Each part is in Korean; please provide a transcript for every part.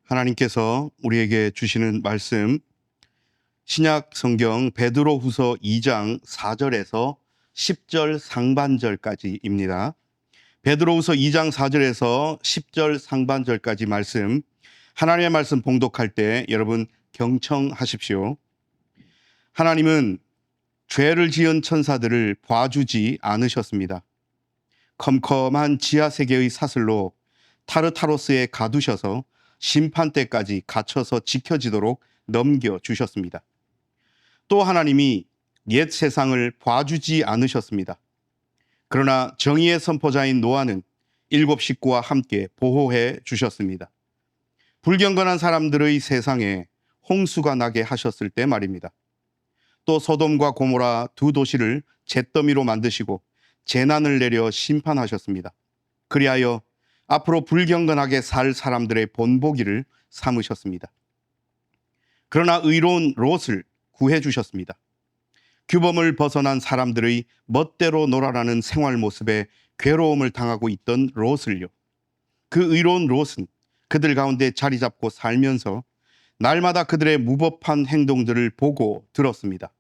하나님께서 우리에게 주시는 말씀, 신약 성경 베드로후서 2장 4절에서 10절 상반절까지입니다. 베드로후서 2장 4절에서 10절 상반절까지 말씀, 하나님의 말씀 봉독할 때 여러분 경청하십시오. 하나님은 죄를 지은 천사들을 봐주지 않으셨습니다. 컴컴한 지하세계의 사슬로 타르타로스에 가두셔서 심판 때까지 갇혀서 지켜지도록 넘겨주셨습니다. 또 하나님이 옛 세상을 봐주지 않으셨습니다. 그러나 정의의 선포자인 노아는 7 식구와 함께 보호해 주셨습니다. 불경건한 사람들의 세상에 홍수가 나게 하셨을 때 말입니다. 또 소돔과 고모라 두 도시를 잿더미로 만드시고 재난을 내려 심판하셨습니다. 그리하여 앞으로 불경건하게 살 사람들의 본보기를 삼으셨습니다. 그러나 의로운 롯을 구해 주셨습니다. 규범을 벗어난 사람들의 멋대로 놀아나는 생활 모습에 괴로움을 당하고 있던 롯을요. 그 의로운 롯은 그들 가운데 자리 잡고 살면서 날마다 그들의 무법한 행동들을 보고 들었습니다.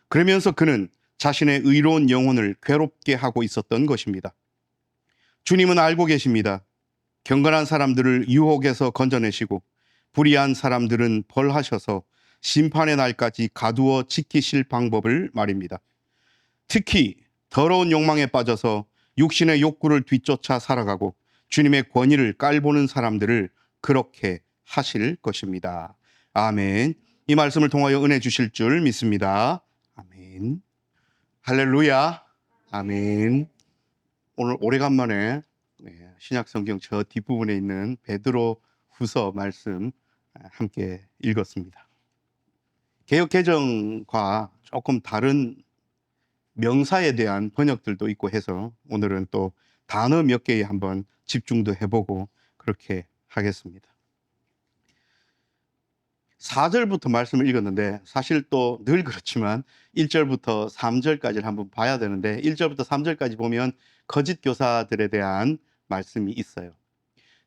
그러면서 그는 자신의 의로운 영혼을 괴롭게 하고 있었던 것입니다. 주님은 알고 계십니다. 경건한 사람들을 유혹에서 건져내시고 불의한 사람들은 벌하셔서 심판의 날까지 가두어 지키실 방법을 말입니다. 특히 더러운 욕망에 빠져서 육신의 욕구를 뒤쫓아 살아가고 주님의 권위를 깔보는 사람들을 그렇게 하실 것입니다. 아멘. 이 말씀을 통하여 은혜 주실 줄 믿습니다. 아멘. 할렐루야. 아멘. 오늘 오래간만에 신약 성경 저 뒷부분에 있는 베드로 후서 말씀 함께 읽었습니다. 개역 개정과 조금 다른 명사에 대한 번역들도 있고 해서 오늘은 또 단어 몇 개에 한번 집중도 해보고 그렇게 하겠습니다. 4절부터 말씀을 읽었는데 사실 또 늘 그렇지만 1절부터 3절까지를 한번 봐야 되는데 1절부터 3절까지 보면 거짓 교사들에 대한 말씀이 있어요.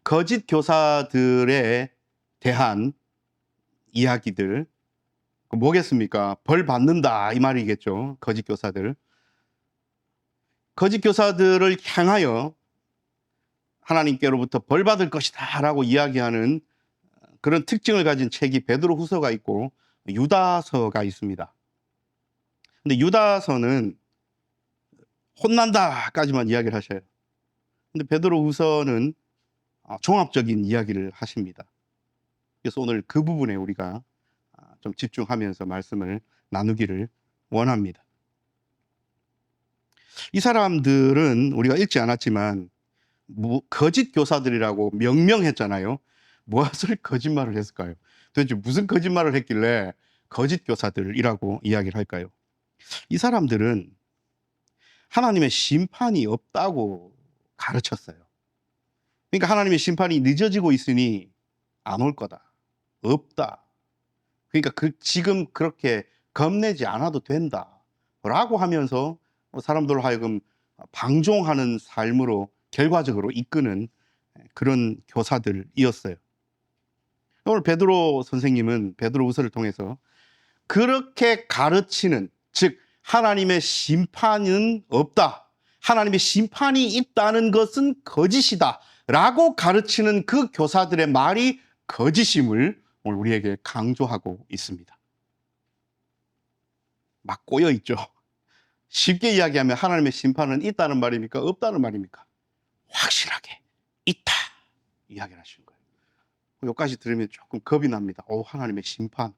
거짓 교사들에 대한 이야기들 뭐겠습니까? 벌 받는다 이 말이겠죠. 거짓 교사들. 거짓 교사들을 향하여 하나님께로부터 벌 받을 것이다 라고 이야기하는 그런 특징을 가진 책이 베드로 후서가 있고 유다서가 있습니다. 근데 유다서는 혼난다까지만 이야기를 하셔요. 근데 베드로 후서는 종합적인 이야기를 하십니다. 그래서 오늘 그 부분에 우리가 좀 집중하면서 말씀을 나누기를 원합니다. 이 사람들은 우리가 읽지 않았지만 거짓 교사들이라고 명명했잖아요. 무엇을 거짓말을 했을까요? 도대체 무슨 거짓말을 했길래 거짓 교사들이라고 이야기를 할까요? 이 사람들은 하나님의 심판이 없다고 가르쳤어요. 그러니까 하나님의 심판이 늦어지고 있으니 안 올 거다. 없다. 그러니까 지금 그렇게 겁내지 않아도 된다. 라고 하면서 사람들로 하여금 방종하는 삶으로 결과적으로 이끄는 그런 교사들이었어요. 오늘 베드로 선생님은 베드로 후서를 통해서 그렇게 가르치는, 즉 하나님의 심판은 없다, 하나님의 심판이 있다는 것은 거짓이다 라고 가르치는 그 교사들의 말이 거짓임을 오늘 우리에게 강조하고 있습니다. 막 꼬여 있죠. 쉽게 이야기하면 하나님의 심판은 있다는 말입니까? 없다는 말입니까? 확실하게 있다 이야기를 하시는 거예요. 여기까지 들으면 조금 겁이 납니다. 하나님의 심판,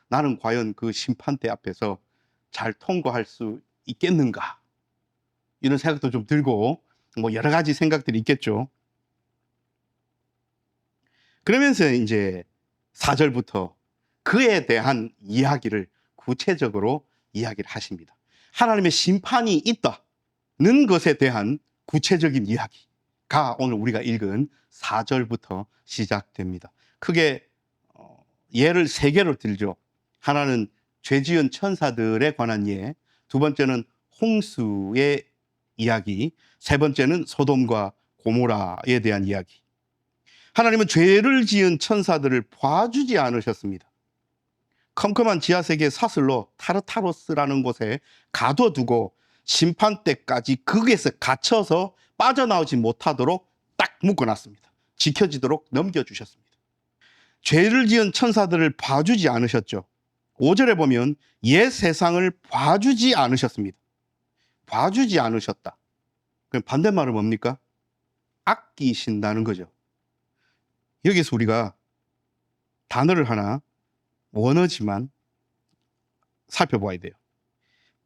나는 과연 그 심판대 앞에서 잘 통과할 수 있겠는가, 이런 생각도 좀 들고 여러 가지 생각들이 있겠죠. 그러면서 이제 4절부터 그에 대한 이야기를 구체적으로 이야기를 하십니다. 하나님의 심판이 있다는 것에 대한 구체적인 이야기가 오늘 우리가 읽은 4절부터 시작됩니다. 크게 예를 3개로 들죠. 하나는 죄 지은 천사들에 관한 예, 두 번째는 홍수의 이야기, 세 번째는 소돔과 고모라에 대한 이야기. 하나님은 죄를 지은 천사들을 봐주지 않으셨습니다. 컴컴한 지하세계 사슬로 타르타로스라는 곳에 가둬두고 심판 때까지 거기에서 갇혀서 빠져나오지 못하도록 딱 묶어놨습니다. 지켜지도록 넘겨주셨습니다. 죄를 지은 천사들을 봐주지 않으셨죠. 5절에 보면 옛 세상을 봐주지 않으셨습니다. 봐주지 않으셨다. 그럼 반대말은 뭡니까? 아끼신다는 거죠. 여기서 우리가 단어를 하나 원어지만 살펴봐야 돼요.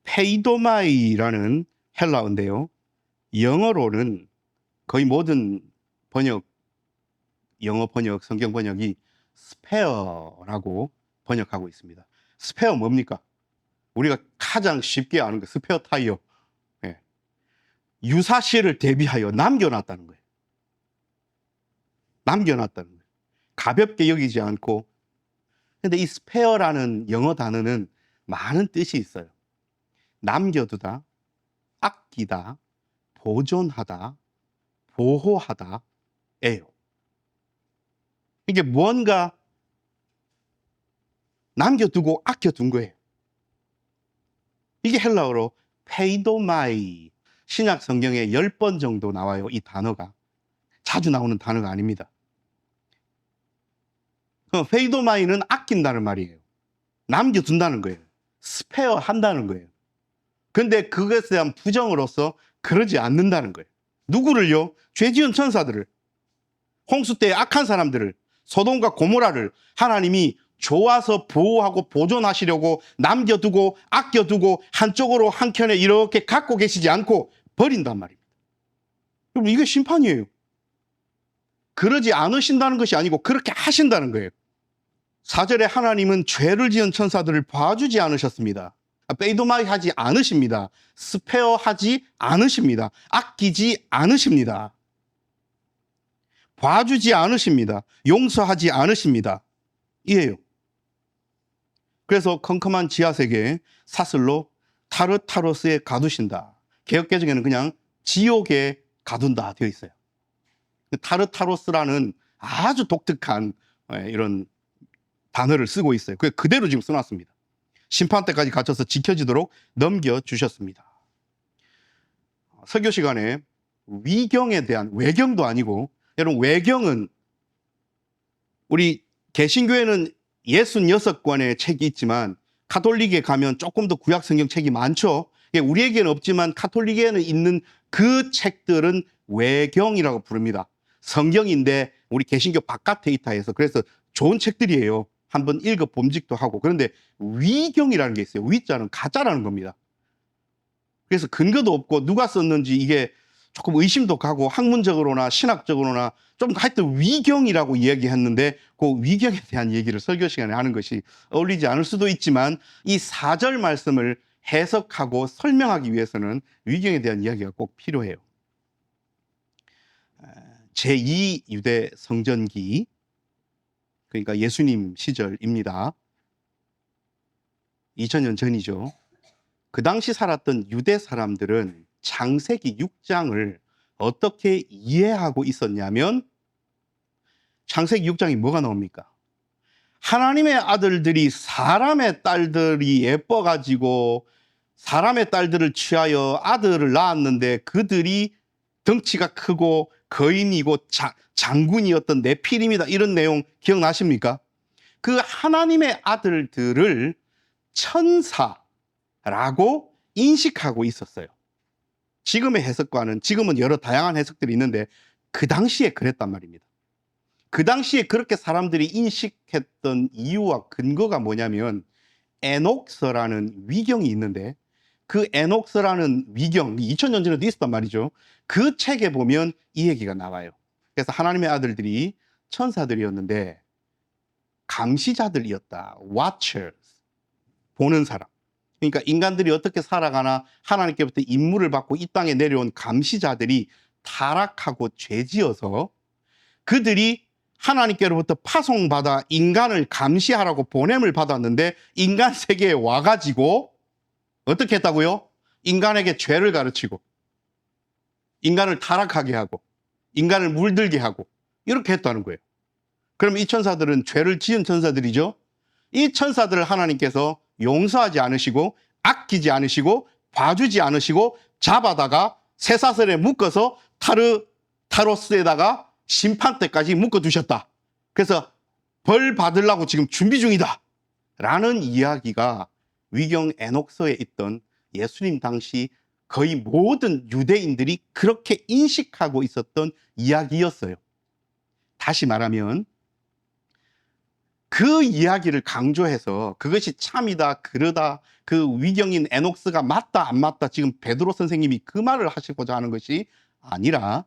페이도마이라는 헬라어인데요. 영어로는 거의 모든 번역, 영어 번역, 성경 번역이 스페어라고 번역하고 있습니다. 스페어 뭡니까? 우리가 가장 쉽게 아는 거 스페어 타이어. 예. 유사시를 대비하여 남겨놨다는 거예요. 남겨놨다는 거예요. 가볍게 여기지 않고. 근데 이 스페어라는 영어 단어는 많은 뜻이 있어요. 남겨두다, 아끼다, 보존하다, 보호하다, 예요. 이게 뭔가 남겨두고 아껴둔 거예요. 이게 헬라어로 페이도마이. 신약 성경에 10번 정도 나와요. 이 단어가. 자주 나오는 단어가 아닙니다. 페이도마이는 아낀다는 말이에요. 남겨둔다는 거예요. 스페어 한다는 거예요. 근데 그것에 대한 부정으로서 그러지 않는다는 거예요. 누구를요? 죄 지은 천사들을, 홍수 때 악한 사람들을, 소돔과 고모라를 하나님이 좋아서 보호하고 보존하시려고 남겨두고 아껴두고 한쪽으로 한켠에 이렇게 갖고 계시지 않고 버린단 말입니다. 여러분, 이게 심판이에요. 그러지 않으신다는 것이 아니고 그렇게 하신다는 거예요. 4절에 하나님은 죄를 지은 천사들을 봐주지 않으셨습니다. 페이도마이 하지 않으십니다. 스페어 하지 않으십니다. 아끼지 않으십니다. 봐주지 않으십니다. 용서하지 않으십니다. 이에요. 그래서 컴컴한 지하세계에 사슬로 타르타로스에 가두신다. 개역개정에는 그냥 지옥에 가둔다 되어 있어요. 타르타로스라는 아주 독특한 이런 단어를 쓰고 있어요. 그게 그대로 지금 써놨습니다. 심판 때까지 갇혀서 지켜지도록 넘겨주셨습니다. 설교 시간에 위경에 대한, 외경도 아니고, 여러분 외경은 우리 개신교에는 66권의 책이 있지만 가톨릭에 가면 조금 더 구약 성경 책이 많죠. 우리에게는 없지만 가톨릭에는 있는 그 책들은 외경이라고 부릅니다. 성경인데 우리 개신교 바깥에 있다 해서 그래서 좋은 책들이에요. 한번 읽어 봄직도 하고. 그런데 위경이라는 게 있어요. 위자는 가짜라는 겁니다. 그래서 근거도 없고 누가 썼는지 이게 조금 의심도 가고 학문적으로나 신학적으로나 좀 하여튼 위경이라고 이야기했는데 그 위경에 대한 얘기를 설교 시간에 하는 것이 어울리지 않을 수도 있지만 이 4절 말씀을 해석하고 설명하기 위해서는 위경에 대한 이야기가 꼭 필요해요. 제2 유대 성전기, 그러니까 예수님 시절입니다. 2000년 전이죠. 그 당시 살았던 유대 사람들은 창세기 6장을 어떻게 이해하고 있었냐면 창세기 6장이 뭐가 나옵니까? 하나님의 아들들이 사람의 딸들이 예뻐가지고 사람의 딸들을 취하여 아들을 낳았는데 그들이 덩치가 크고 거인이고 장군이었던 네피림이다. 이런 내용 기억나십니까? 그 하나님의 아들들을 천사라고 인식하고 있었어요. 지금의 해석과는, 지금은 여러 다양한 해석들이 있는데 그 당시에 그랬단 말입니다. 그 당시에 그렇게 사람들이 인식했던 이유와 근거가 뭐냐면 에녹서라는 위경이 있는데 그 에녹서라는 위경, 2000년 전에도 있었단 말이죠. 그 책에 보면 이 얘기가 나와요. 그래서 하나님의 아들들이 천사들이었는데 감시자들이었다. Watchers. 보는 사람. 그러니까 인간들이 어떻게 살아가나 하나님께부터 임무를 받고 이 땅에 내려온 감시자들이 타락하고 죄지어서 그들이 하나님께로부터 파송받아 인간을 감시하라고 보냄을 받았는데 인간 세계에 와가지고 어떻게 했다고요? 인간에게 죄를 가르치고 인간을 타락하게 하고 인간을 물들게 하고 이렇게 했다는 거예요. 그럼 이 천사들은 죄를 지은 천사들이죠. 이 천사들을 하나님께서 용서하지 않으시고 아끼지 않으시고 봐주지 않으시고 잡아다가 쇠사슬에 묶어서 타로스에다가 심판 때까지 묶어두셨다. 그래서 벌 받으려고 지금 준비 중이다 라는 이야기가 위경 에녹서에 있던 예수님 당시 거의 모든 유대인들이 그렇게 인식하고 있었던 이야기였어요. 다시 말하면 그 이야기를 강조해서 그것이 참이다 그러다 그 위경인 에녹스가 맞다 안 맞다 지금 베드로 선생님이 그 말을 하시고자 하는 것이 아니라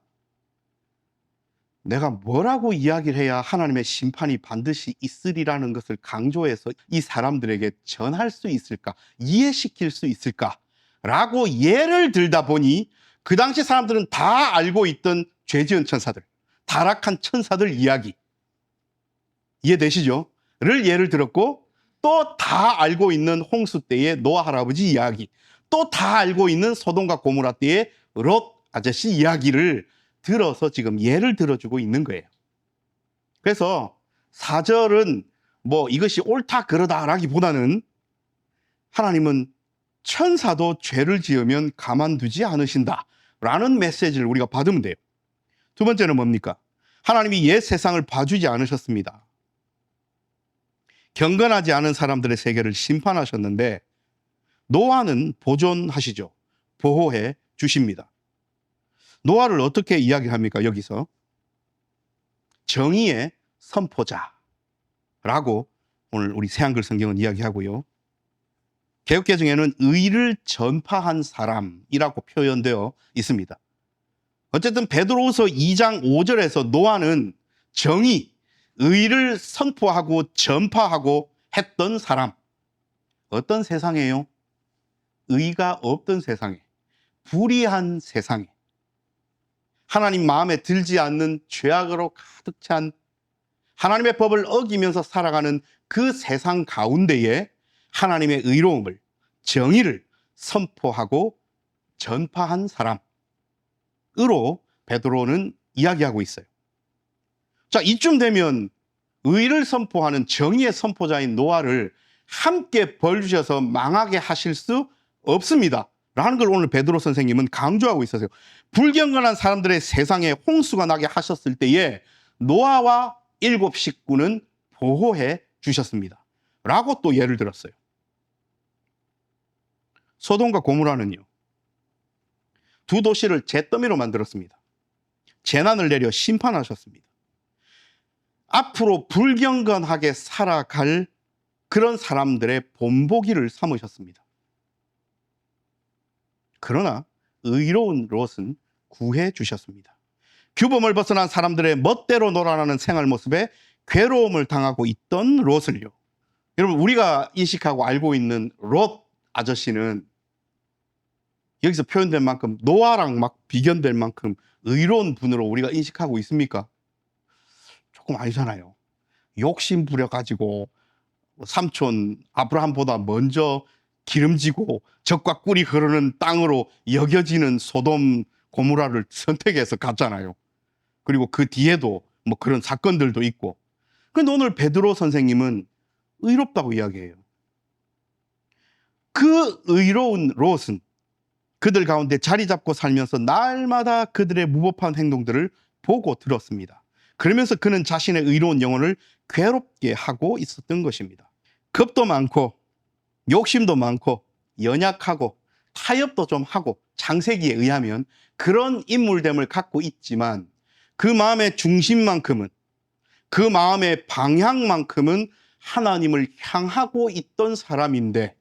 내가 뭐라고 이야기를 해야 하나님의 심판이 반드시 있으리라는 것을 강조해서 이 사람들에게 전할 수 있을까, 이해시킬 수 있을까 라고 예를 들다 보니 그 당시 사람들은 다 알고 있던 죄지은 천사들, 타락한 천사들 이야기 이해되시죠? 를 예를 들었고 또 다 알고 있는 홍수 때의 노아 할아버지 이야기, 또 다 알고 있는 소돔과 고모라 때의 롯 아저씨 이야기를 들어서 지금 예를 들어주고 있는 거예요. 그래서 4절은 뭐 이것이 옳다 그러다라기보다는 하나님은 천사도 죄를 지으면 가만두지 않으신다 라는 메시지를 우리가 받으면 돼요. 두 번째는 뭡니까? 하나님이 옛 세상을 봐주지 않으셨습니다. 경건하지 않은 사람들의 세계를 심판하셨는데 노아는 보존하시죠. 보호해 주십니다. 노아를 어떻게 이야기합니까? 여기서 정의의 선포자라고 오늘 우리 새한글 성경은 이야기하고요. 개역개정에는 의를 전파한 사람이라고 표현되어 있습니다. 어쨌든 베드로후서 2장 5절에서 노아는 정의, 의를 선포하고 전파하고 했던 사람. 어떤 세상이에요? 의가 없던 세상에, 불의한 세상에, 하나님 마음에 들지 않는 죄악으로 가득 찬 하나님의 법을 어기면서 살아가는 그 세상 가운데에 하나님의 의로움을, 정의를 선포하고 전파한 사람으로 베드로는 이야기하고 있어요. 자, 이쯤 되면 의를 선포하는 정의의 선포자인 노아를 함께 벌 주셔서 망하게 하실 수 없습니다 라는 걸 오늘 베드로 선생님은 강조하고 있었어요. 불경건한 사람들의 세상에 홍수가 나게 하셨을 때에 노아와 7 식구는 보호해 주셨습니다 라고 또 예를 들었어요. 소돔과 고모라는요, 두 도시를 잿더미로 만들었습니다. 재난을 내려 심판하셨습니다. 앞으로 불경건하게 살아갈 그런 사람들의 본보기를 삼으셨습니다. 그러나 의로운 롯은 구해 주셨습니다. 규범을 벗어난 사람들의 멋대로 놀아나는 생활 모습에 괴로움을 당하고 있던 롯을요, 여러분 우리가 인식하고 알고 있는 롯 아저씨는 여기서 표현된 만큼 노아랑 막 비견될 만큼 의로운 분으로 우리가 인식하고 있습니까? 조금 아니잖아요. 욕심 부려가지고 삼촌 아브라함보다 먼저 기름지고 젖과 꿀이 흐르는 땅으로 여겨지는 소돔 고모라를 선택해서 갔잖아요. 그리고 그 뒤에도 뭐 그런 사건들도 있고. 그런데 오늘 베드로 선생님은 의롭다고 이야기해요. 그 의로운 롯은 그들 가운데 자리 잡고 살면서 날마다 그들의 무법한 행동들을 보고 들었습니다. 그러면서 그는 자신의 의로운 영혼을 괴롭게 하고 있었던 것입니다. 겁도 많고 욕심도 많고 연약하고 타협도 좀 하고 창세기에 의하면 그런 인물됨을 갖고 있지만 그 마음의 중심만큼은, 그 마음의 방향만큼은 하나님을 향하고 있던 사람인데,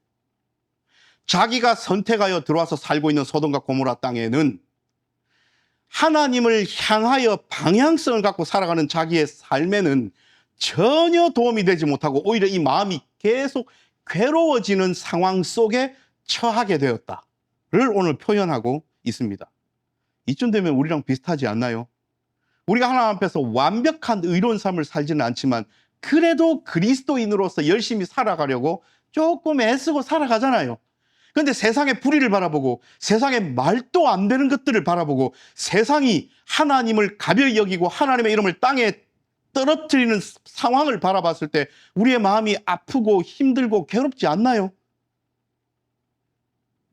자기가 선택하여 들어와서 살고 있는 소돔과 고모라 땅에는 하나님을 향하여 방향성을 갖고 살아가는 자기의 삶에는 전혀 도움이 되지 못하고 오히려 이 마음이 계속 괴로워지는 상황 속에 처하게 되었다를 오늘 표현하고 있습니다. 이쯤 되면 우리랑 비슷하지 않나요? 우리가 하나님 앞에서 완벽한 의로운 삶을 살지는 않지만 그래도 그리스도인으로서 열심히 살아가려고 조금 애쓰고 살아가잖아요. 근데 세상의 불의를 바라보고 세상의 말도 안 되는 것들을 바라보고 세상이 하나님을 가벼이 여기고 하나님의 이름을 땅에 떨어뜨리는 상황을 바라봤을 때 우리의 마음이 아프고 힘들고 괴롭지 않나요?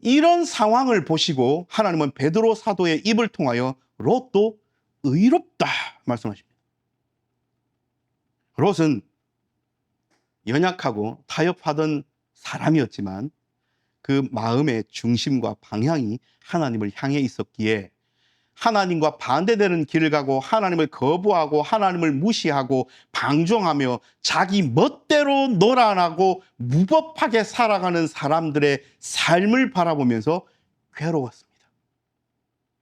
이런 상황을 보시고 하나님은 베드로 사도의 입을 통하여 롯도 의롭다 말씀하십니다. 롯은 연약하고 타협하던 사람이었지만 그 마음의 중심과 방향이 하나님을 향해 있었기에 하나님과 반대되는 길을 가고 하나님을 거부하고 하나님을 무시하고 방종하며 자기 멋대로 놀아나고 무법하게 살아가는 사람들의 삶을 바라보면서 괴로웠습니다.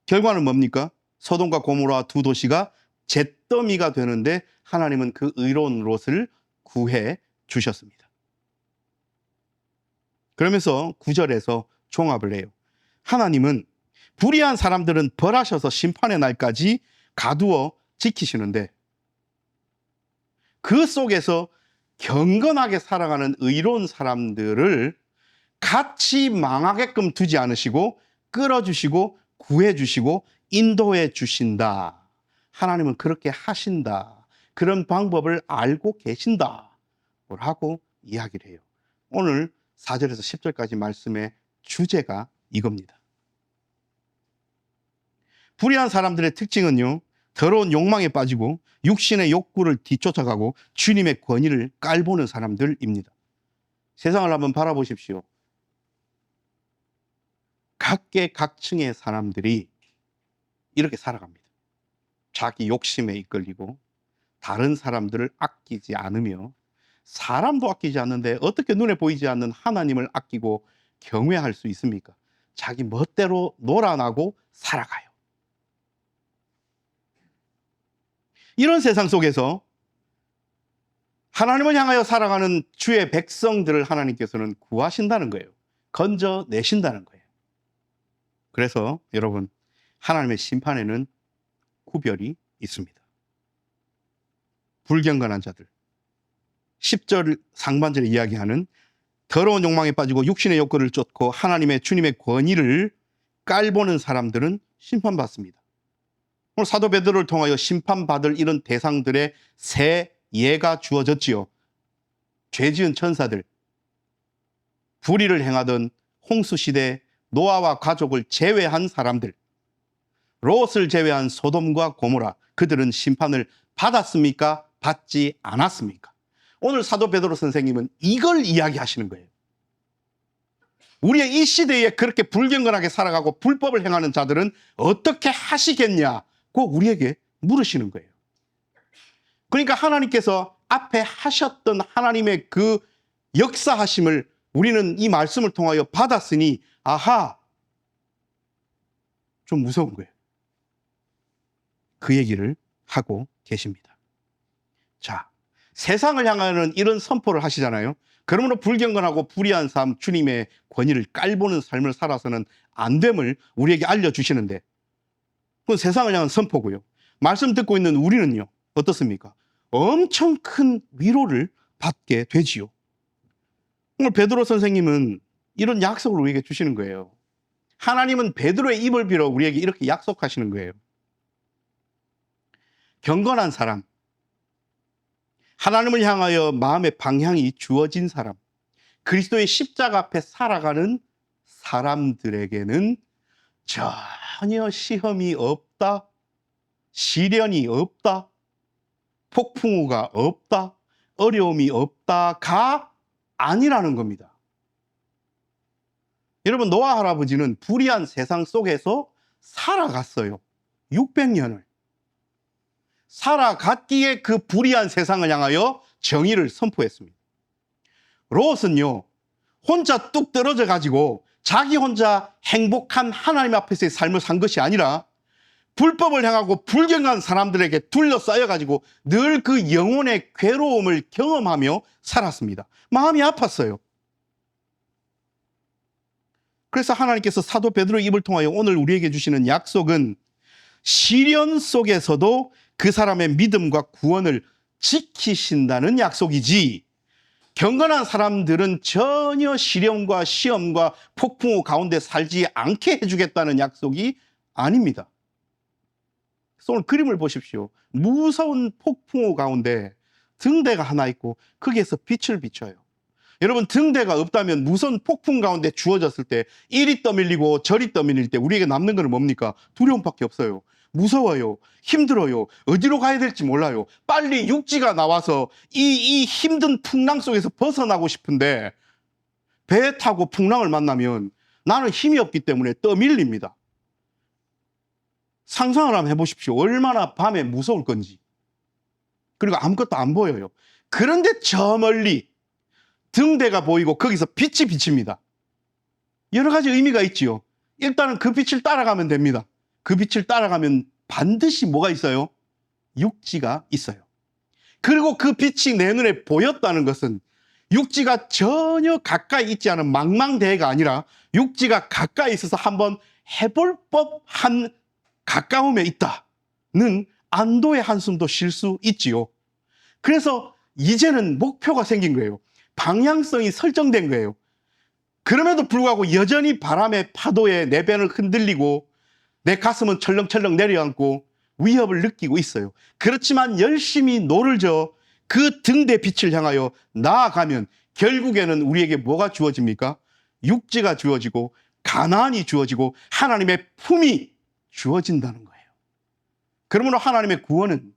결과는 뭡니까? 소돔과 고모라 두 도시가 잿더미가 되는데 하나님은 그 의로운 롯을 구해 주셨습니다. 그러면서 9절에서 종합을 해요. 하나님은 불의한 사람들은 벌하셔서 심판의 날까지 가두어 지키시는데 그 속에서 경건하게 살아가는 의로운 사람들을 같이 망하게끔 두지 않으시고 끌어주시고 구해주시고 인도해 주신다. 하나님은 그렇게 하신다. 그런 방법을 알고 계신다. 라고 이야기를 해요. 오늘 4절에서 10절까지 말씀의 주제가 이겁니다. 불의한 사람들의 특징은요, 더러운 욕망에 빠지고 육신의 욕구를 뒤쫓아가고 주님의 권위를 깔보는 사람들입니다. 세상을 한번 바라보십시오. 각계각층의 사람들이 이렇게 살아갑니다. 자기 욕심에 이끌리고 다른 사람들을 아끼지 않으며 사람도 아끼지 않는데 어떻게 눈에 보이지 않는 하나님을 아끼고 경외할 수 있습니까? 자기 멋대로 놀아나고 살아가요. 이런 세상 속에서 하나님을 향하여 살아가는 주의 백성들을 하나님께서는 구하신다는 거예요. 건져내신다는 거예요. 그래서 여러분, 하나님의 심판에는 구별이 있습니다. 불경건한 자들, 10절 상반절에 이야기하는 더러운 욕망에 빠지고 육신의 욕구를 쫓고 하나님의 주님의 권위를 깔보는 사람들은 심판받습니다. 오늘 사도 베드로를 통하여 심판받을 이런 대상들의 세 예가 주어졌지요. 죄지은 천사들, 불의를 행하던 홍수시대 노아와 가족을 제외한 사람들, 롯을 제외한 소돔과 고모라, 그들은 심판을 받았습니까? 받지 않았습니까? 오늘 사도 베드로 선생님은 이걸 이야기하시는 거예요. 우리의 이 시대에 그렇게 불경건하게 살아가고 불법을 행하는 자들은 어떻게 하시겠냐고 우리에게 물으시는 거예요. 그러니까 하나님께서 앞에 하셨던 하나님의 그 역사하심을 우리는 이 말씀을 통하여 받았으니 아하, 좀 무서운 거예요. 그 얘기를 하고 계십니다. 자, 세상을 향하는 이런 선포를 하시잖아요. 그러므로 불경건하고 불의한 삶, 주님의 권위를 깔보는 삶을 살아서는 안 됨을 우리에게 알려주시는데, 그건 세상을 향한 선포고요. 말씀 듣고 있는 우리는요, 어떻습니까? 엄청 큰 위로를 받게 되지요. 오늘 베드로 선생님은 이런 약속을 우리에게 주시는 거예요. 하나님은 베드로의 입을 빌어 우리에게 이렇게 약속하시는 거예요. 경건한 사람, 하나님을 향하여 마음의 방향이 주어진 사람, 그리스도의 십자가 앞에 살아가는 사람들에게는 전혀 시험이 없다, 시련이 없다, 폭풍우가 없다, 어려움이 없다가 아니라는 겁니다. 여러분, 노아 할아버지는 불의한 세상 속에서 살아갔어요. 600년을. 살아갔기에 그 불의한 세상을 향하여 정의를 선포했습니다. 롯은요, 혼자 뚝 떨어져 가지고 자기 혼자 행복한 하나님 앞에서의 삶을 산 것이 아니라 불법을 행하고 불경한 사람들에게 둘러싸여 가지고 늘 그 영혼의 괴로움을 경험하며 살았습니다. 마음이 아팠어요. 그래서 하나님께서 사도 베드로의 입을 통하여 오늘 우리에게 주시는 약속은 시련 속에서도 그 사람의 믿음과 구원을 지키신다는 약속이지, 경건한 사람들은 전혀 시련과 시험과 폭풍우 가운데 살지 않게 해주겠다는 약속이 아닙니다. 그래서 오늘 그림을 보십시오. 무서운 폭풍우 가운데 등대가 하나 있고 거기에서 빛을 비춰요. 여러분, 등대가 없다면 무서운 폭풍 가운데 주어졌을 때 이리 떠밀리고 저리 떠밀릴 때 우리에게 남는 것은 뭡니까? 두려움밖에 없어요. 무서워요. 힘들어요. 어디로 가야 될지 몰라요. 빨리 육지가 나와서 이 힘든 풍랑 속에서 벗어나고 싶은데 배 타고 풍랑을 만나면 나는 힘이 없기 때문에 떠밀립니다. 상상을 한번 해보십시오. 얼마나 밤에 무서울 건지. 그리고 아무것도 안 보여요. 그런데 저 멀리 등대가 보이고 거기서 빛이 비칩니다. 여러 가지 의미가 있지요. 일단은 그 빛을 따라가면 됩니다. 그 빛을 따라가면 반드시 뭐가 있어요? 육지가 있어요. 그리고 그 빛이 내 눈에 보였다는 것은 육지가 전혀 가까이 있지 않은 망망대해가 아니라 육지가 가까이 있어서 한번 해볼 법한 가까움에 있다는 안도의 한숨도 쉴 수 있지요. 그래서 이제는 목표가 생긴 거예요. 방향성이 설정된 거예요. 그럼에도 불구하고 여전히 바람의 파도에 내 배는 흔들리고 내 가슴은 철렁철렁 내려앉고 위협을 느끼고 있어요. 그렇지만 열심히 노를 저어 그 등대 빛을 향하여 나아가면 결국에는 우리에게 뭐가 주어집니까? 육지가 주어지고 가나안이 주어지고 하나님의 품이 주어진다는 거예요. 그러므로 하나님의 구원은,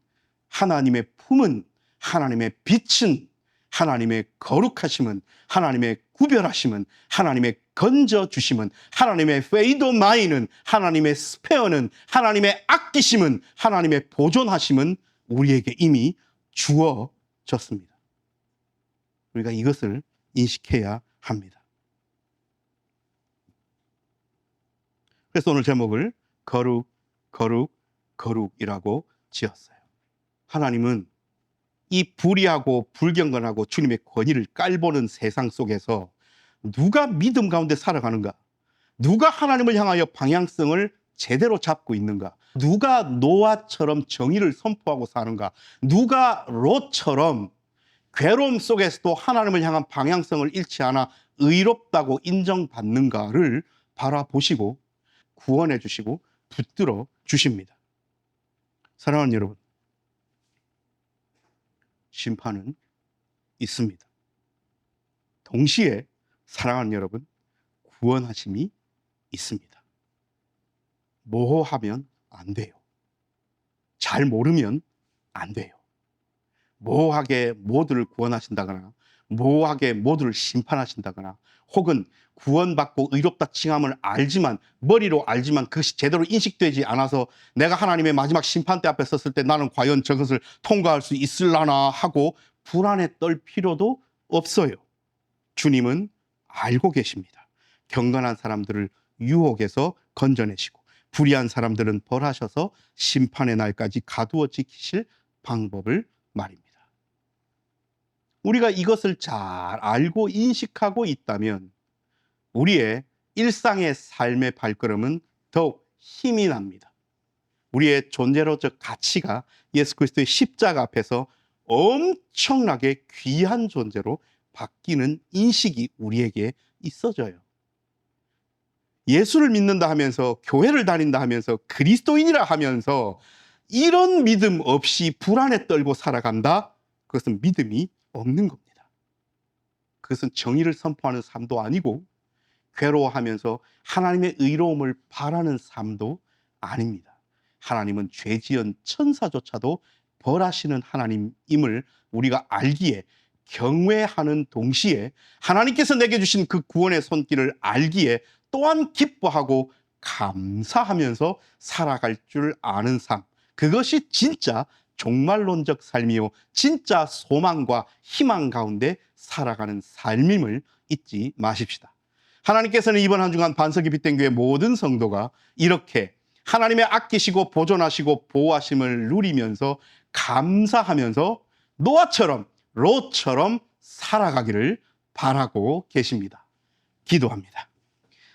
하나님의 품은, 하나님의 빛은, 하나님의 거룩하심은, 하나님의 구별하심은, 하나님의 건져주심은, 하나님의 페이도마이는, 하나님의 스페어는, 하나님의 아끼심은, 하나님의 보존하심은 우리에게 이미 주어졌습니다. 우리가 이것을 인식해야 합니다. 그래서 오늘 제목을 거룩, 거룩, 거룩이라고 지었어요. 하나님은 이 불의하고 불경건하고 주님의 권위를 깔보는 세상 속에서 누가 믿음 가운데 살아가는가? 누가 하나님을 향하여 방향성을 제대로 잡고 있는가? 누가 노아처럼 정의를 선포하고 사는가? 누가 롯처럼 괴로움 속에서도 하나님을 향한 방향성을 잃지 않아 의롭다고 인정받는가를 바라보시고 구원해 주시고 붙들어 주십니다. 사랑하는 여러분, 심판은 있습니다. 동시에 사랑하는 여러분, 구원하심이 있습니다. 모호하면 안 돼요. 잘 모르면 안 돼요. 모호하게 모두를 구원하신다거나 모호하게 모두를 심판하신다거나 혹은 구원받고 의롭다 칭함을 알지만, 머리로 알지만 그것이 제대로 인식되지 않아서 내가 하나님의 마지막 심판대 앞에 섰을 때 나는 과연 저것을 통과할 수 있을라나 하고 불안에 떨 필요도 없어요. 주님은 알고 계십니다. 경건한 사람들을 유혹에서 건져내시고 불의한 사람들은 벌하셔서 심판의 날까지 가두어 지키실 방법을 말입니다. 우리가 이것을 잘 알고 인식하고 있다면 우리의 일상의 삶의 발걸음은 더욱 힘이 납니다. 우리의 존재로적 가치가 예수 그리스도의 십자가 앞에서 엄청나게 귀한 존재로 바뀌는 인식이 우리에게 있어져요. 예수를 믿는다 하면서, 교회를 다닌다 하면서, 그리스도인이라 하면서 이런 믿음 없이 불안에 떨고 살아간다? 그것은 믿음이 없는 겁니다. 그것은 정의를 선포하는 삶도 아니고 괴로워하면서 하나님의 의로움을 바라는 삶도 아닙니다. 하나님은 죄 지은 천사조차도 벌하시는 하나님임을 우리가 알기에, 경외하는 동시에 하나님께서 내게 주신 그 구원의 손길을 알기에 또한 기뻐하고 감사하면서 살아갈 줄 아는 삶, 그것이 진짜 종말론적 삶이요, 진짜 소망과 희망 가운데 살아가는 삶임을 잊지 마십시다. 하나님께서는 이번 한 주간 반석이 빛된 교회 모든 성도가 이렇게 하나님의 아끼시고 보존하시고 보호하심을 누리면서 감사하면서 노아처럼, 롯처럼 살아가기를 바라고 계십니다. 기도합니다.